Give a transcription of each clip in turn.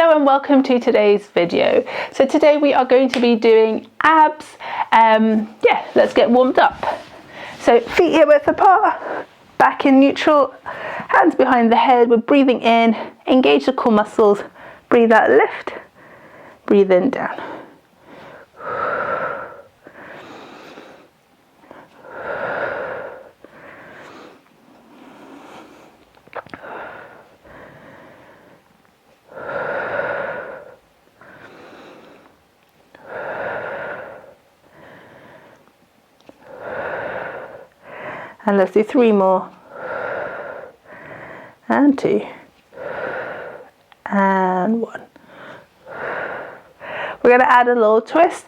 Hello and welcome to today's video. So today we are going to be doing abs. Let's get warmed up. So feet hip width apart, back in neutral, hands behind the head. We're breathing in, engage the core muscles, breathe out, lift, breathe in, down. And let's do 3 more, and 2, and 1. We're going to add a little twist,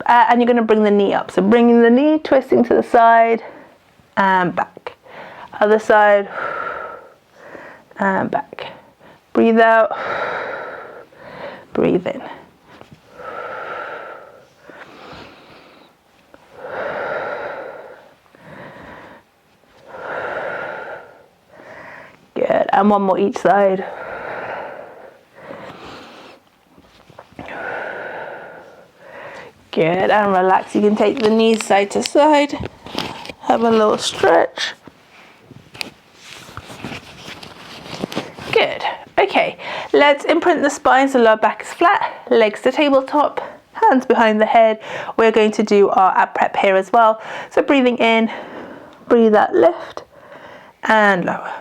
and you're going to bring the knee up. So bringing the knee, twisting to the side, and back. Other side, and back. Breathe out, breathe in. Good, and 1 more each side. Good, and relax. You can take the knees side to side. Have a little stretch. Good. Okay, let's imprint the spine so lower back is flat, legs to tabletop, hands behind the head. We're going to do our ab prep here as well. So breathing in, breathe out, lift, and lower.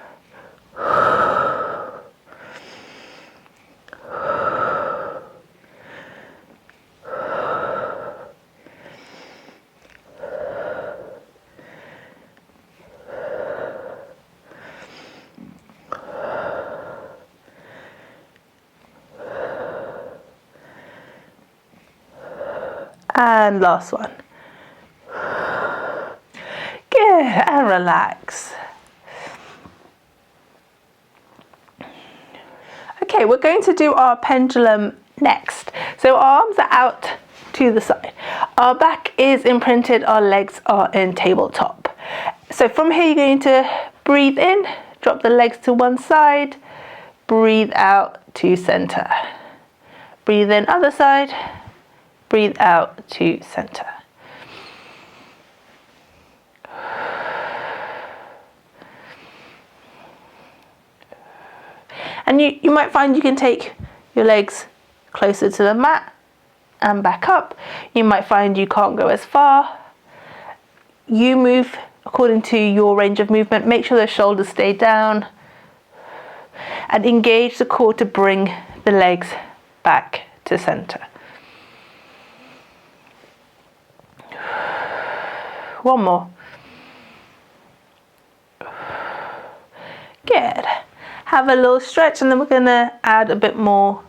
And last one. Good, and relax. Okay, we're going to do our pendulum next. So our arms are out to the side. Our back is imprinted, our legs are in tabletop. So from here you're going to breathe in, drop the legs to one side, breathe out to center. Breathe in other side, breathe out to center. And you might find you can take your legs closer to the mat and back up. You might find you can't go as far. You move according to your range of movement. Make sure the shoulders stay down and engage the core to bring the legs back to center. 1 more. Good. Have a little stretch and then we're going to add a bit more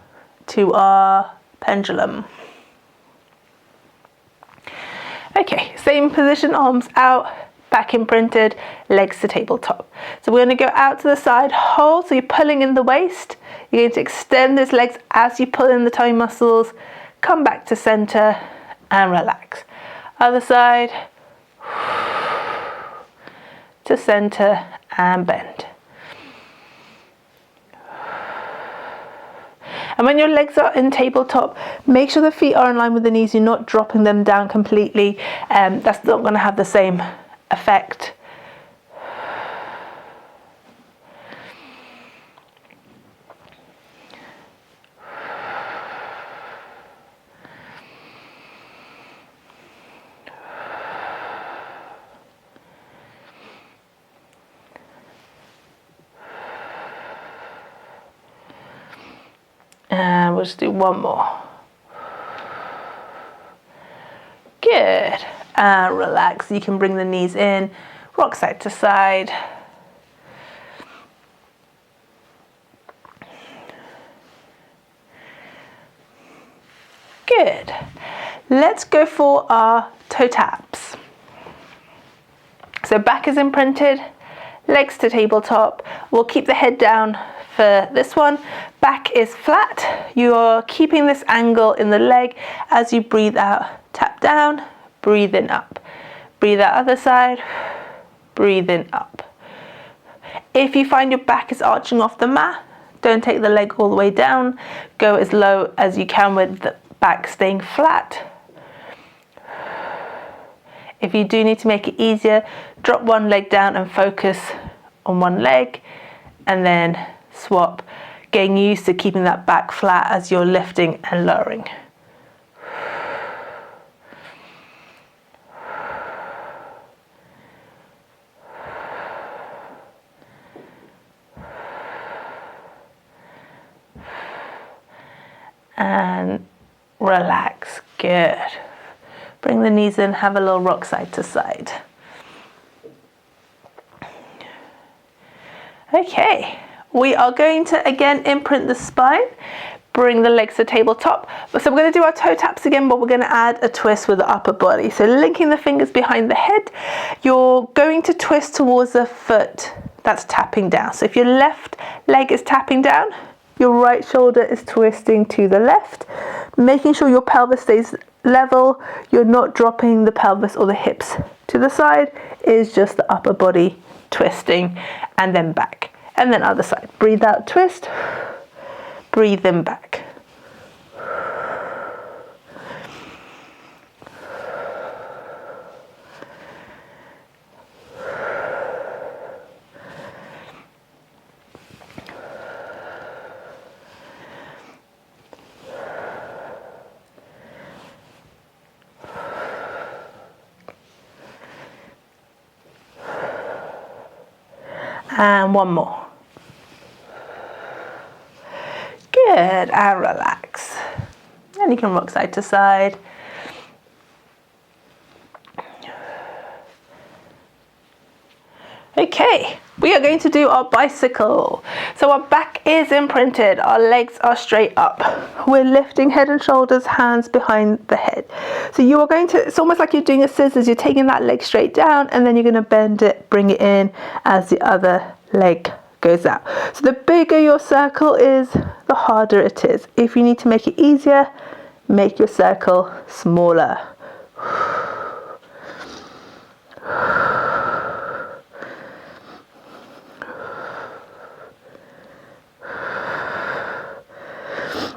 to our pendulum. Okay, same position, arms out, back imprinted, legs to tabletop. So we're going to go out to the side, hold, so you're pulling in the waist. You're going to extend those legs as you pull in the tummy muscles, come back to center and relax. Other side, to center and bend. And when your legs are in tabletop, make sure the feet are in line with the knees. You're not dropping them down completely. That's not going to have the same effect. And we'll just do 1 more. Good. And relax. You can bring the knees in, rock side to side. Good. Let's go for our toe taps. So back is imprinted, legs to tabletop. We'll keep the head down for this one. Back is flat. You're keeping this angle in the leg as you breathe out. Tap down, breathe in up. Breathe out other side, breathe in up. If you find your back is arching off the mat, Don't take the leg all the way down. Go as low as you can with the back staying flat. If you do need to make it easier, drop one leg down and focus on one leg, and then swap, getting used to keeping that back flat as you're lifting and lowering. And relax. Good. Bring the knees in, have a little rock side to side. Okay, we are going to again imprint the spine, bring the legs to tabletop. So we're going to do our toe taps again, but we're going to add a twist with the upper body. So linking the fingers behind the head, you're going to twist towards the foot that's tapping down. So if your left leg is tapping down, your right shoulder is twisting to the left, making sure your pelvis stays level. You're not dropping the pelvis or the hips to the side. It is just the upper body twisting, and then back, and then other side. Breathe out, twist, breathe in back. And one more. Good, and relax. And you can rock side to side. Okay, we are going to do our bicycle. So our back is imprinted, our legs are straight up. We're lifting head and shoulders, hands behind the head. So you are going to, it's almost like you're doing a scissors, you're taking that leg straight down and then you're going to bend it, bring it in as the other leg goes out. So the bigger your circle is, the harder it is. If you need to make it easier, make your circle smaller.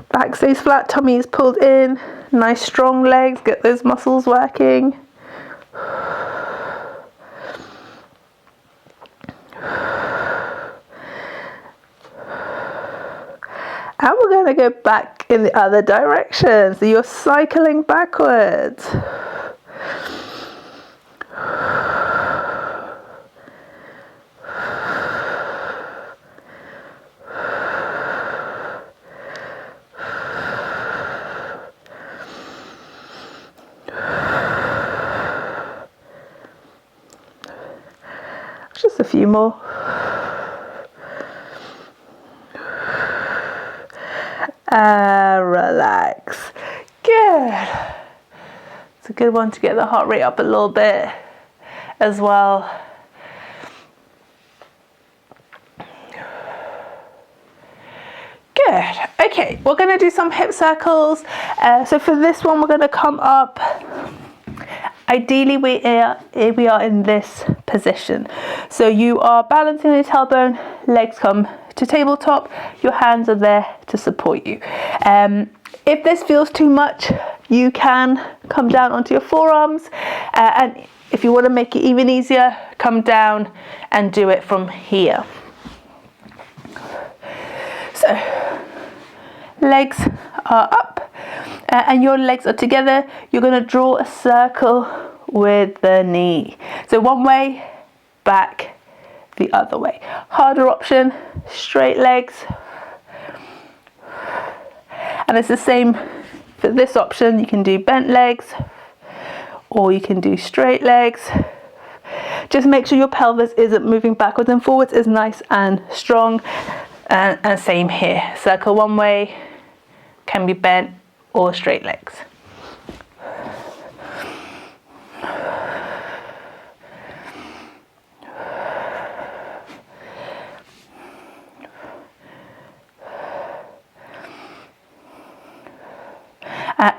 Back stays flat, tummy is pulled in, nice strong legs, get those muscles working. And we're going to go back in the other direction, so you're cycling backwards. Just a few more. Relax. Good. It's a good one to get the heart rate up a little bit as well. Good. Okay, we're going to do some hip circles. So for this one, we're going to come up. Ideally, we are in this position. So you are balancing the tailbone, legs come to tabletop, your hands are there to support you. If this feels too much, you can come down onto your forearms, and if you want to make it even easier, come down and do it from here. So legs are up and your legs are together. You're going to draw a circle with the knee. So one way, back, the other way. Harder option, straight legs. And it's the same for this option. You can do bent legs or you can do straight legs. Just make sure your pelvis isn't moving backwards and forwards, is nice and strong. And same here. Circle one way, can be bent or straight legs.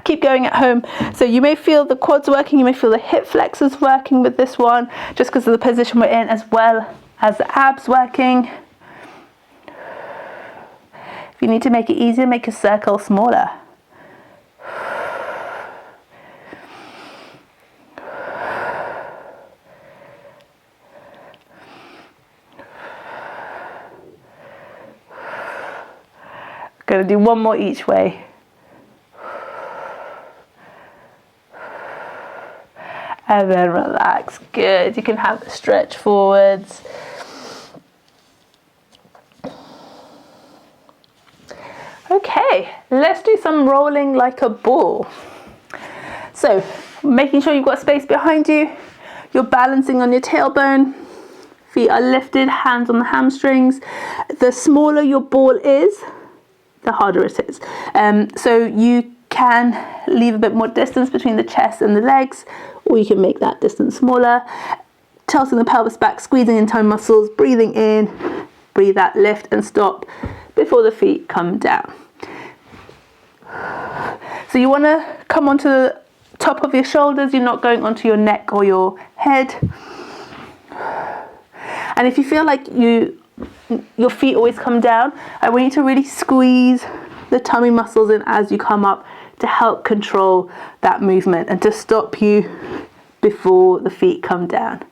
Keep going at home. So you may feel the quads working, you may feel the hip flexors working with this one, just because of the position we're in, as well as the abs working. you need to make it easier, make your circle smaller. Going to do one more each way. And then relax. Good. You can have a stretch forwards. Okay, let's do some rolling like a ball. So, making sure you've got space behind you. You're balancing on your tailbone. Feet are lifted, hands on the hamstrings. The smaller your ball is, the harder it is. So you can leave a bit more distance between the chest and the legs, or you can make that distance smaller. Tilting the pelvis back, squeezing in toe muscles, breathing in, breathe out, lift and stop before the feet come down. So you want to come onto the top of your shoulders, you're not going onto your neck or your head. And if you feel like your feet always come down, I want you to really squeeze the tummy muscles in as you come up to help control that movement and to stop you before the feet come down.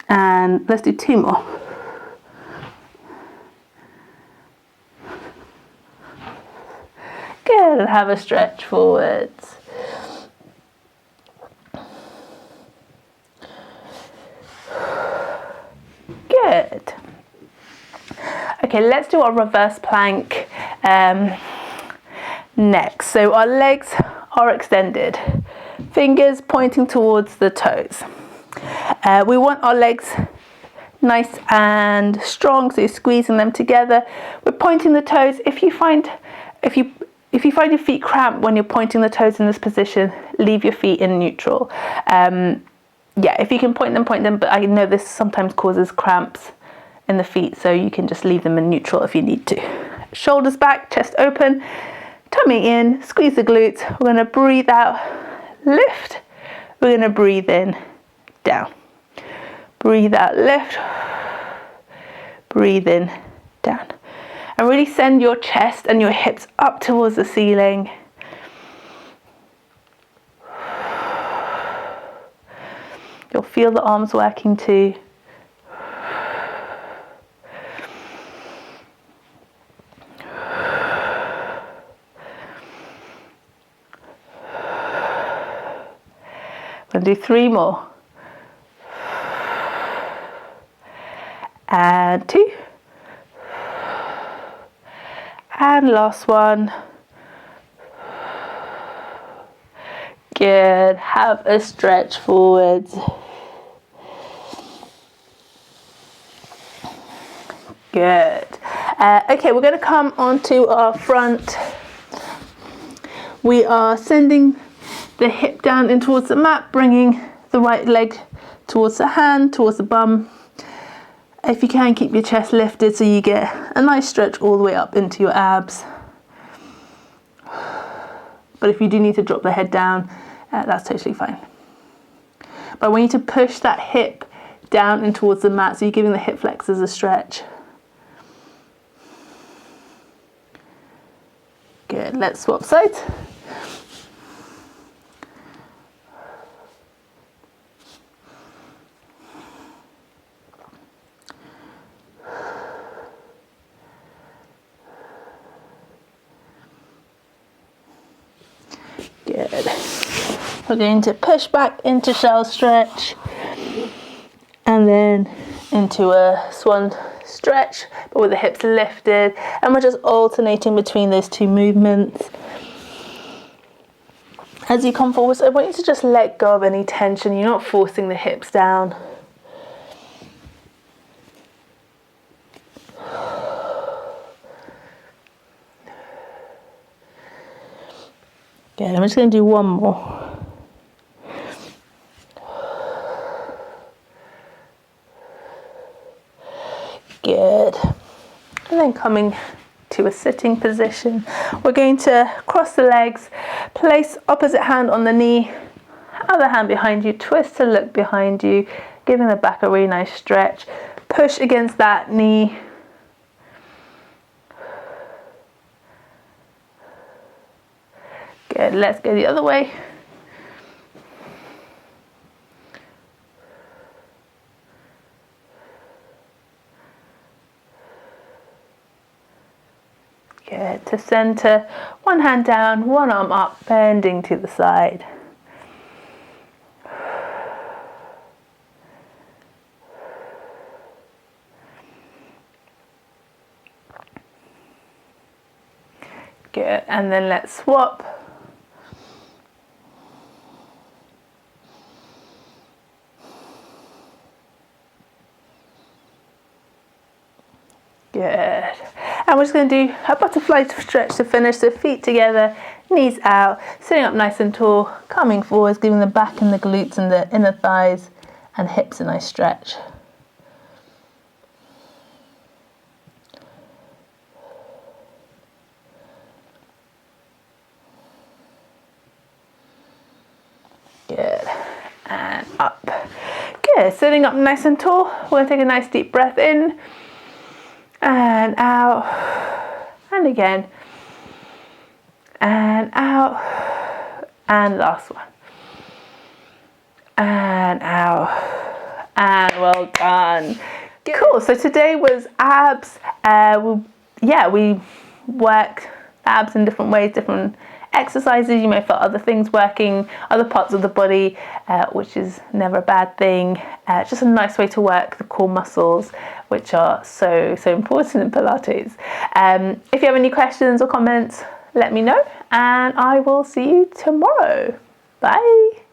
And let's do 2 more. Good, and have a stretch forwards. Good. Okay, let's do our reverse plank next. So our legs are extended, fingers pointing towards the toes. We want our legs nice and strong, so you're squeezing them together. We're pointing the toes. If you find your feet cramp when you're pointing the toes in this position, leave your feet in neutral. Yeah, if you can point them, but I know this sometimes causes cramps in the feet, so you can just leave them in neutral if you need to. Shoulders back, chest open, tummy in, squeeze the glutes. We're going to breathe out, lift. We're going to breathe in, down. Breathe out, lift. Breathe in, down. And really send your chest and your hips up towards the ceiling. You'll feel the arms working too. We're going to do 3 more. And 2. And last one. Good. Have a stretch forwards. Good. Okay, we're going to come onto our front. We are sending the hip down in towards the mat, bringing the right leg towards the hand, towards the bum. If you can, keep your chest lifted so you get a nice stretch all the way up into your abs. But if you do need to drop the head down, that's totally fine. But I want you to push that hip down in towards the mat, so you're giving the hip flexors a stretch. Good, let's swap sides. Good. We're going to push back into shell stretch and then into a swan stretch, but with the hips lifted, and we're just alternating between those 2 movements. As you come forward, I want you to just let go of any tension. You're not forcing the hips down. Good, I'm just going to do 1 more. Good. And then coming to a sitting position, we're going to cross the legs, place opposite hand on the knee, Other hand behind you, twist to look behind you, giving the back a really nice stretch. Push against that knee. Good, let's go the other way. Good, to center, one hand down, one arm up, bending to the side. Good, and then let's swap. Good. And we're just going to do a butterfly stretch to finish. So feet together, knees out, sitting up nice and tall, coming forwards, giving the back and the glutes and the inner thighs and hips a nice stretch. Good. And up. Good. Sitting up nice and tall. We're going to take a nice deep breath in and out, and again, and out, and last one, and out, and well done. Cool. So today was abs. We worked abs in different ways, different exercises. You may feel other things working, other parts of the body, which is never a bad thing. Just a nice way to work the core muscles, which are so important in Pilates. If you have any questions or comments, let me know, and I will see you tomorrow. Bye.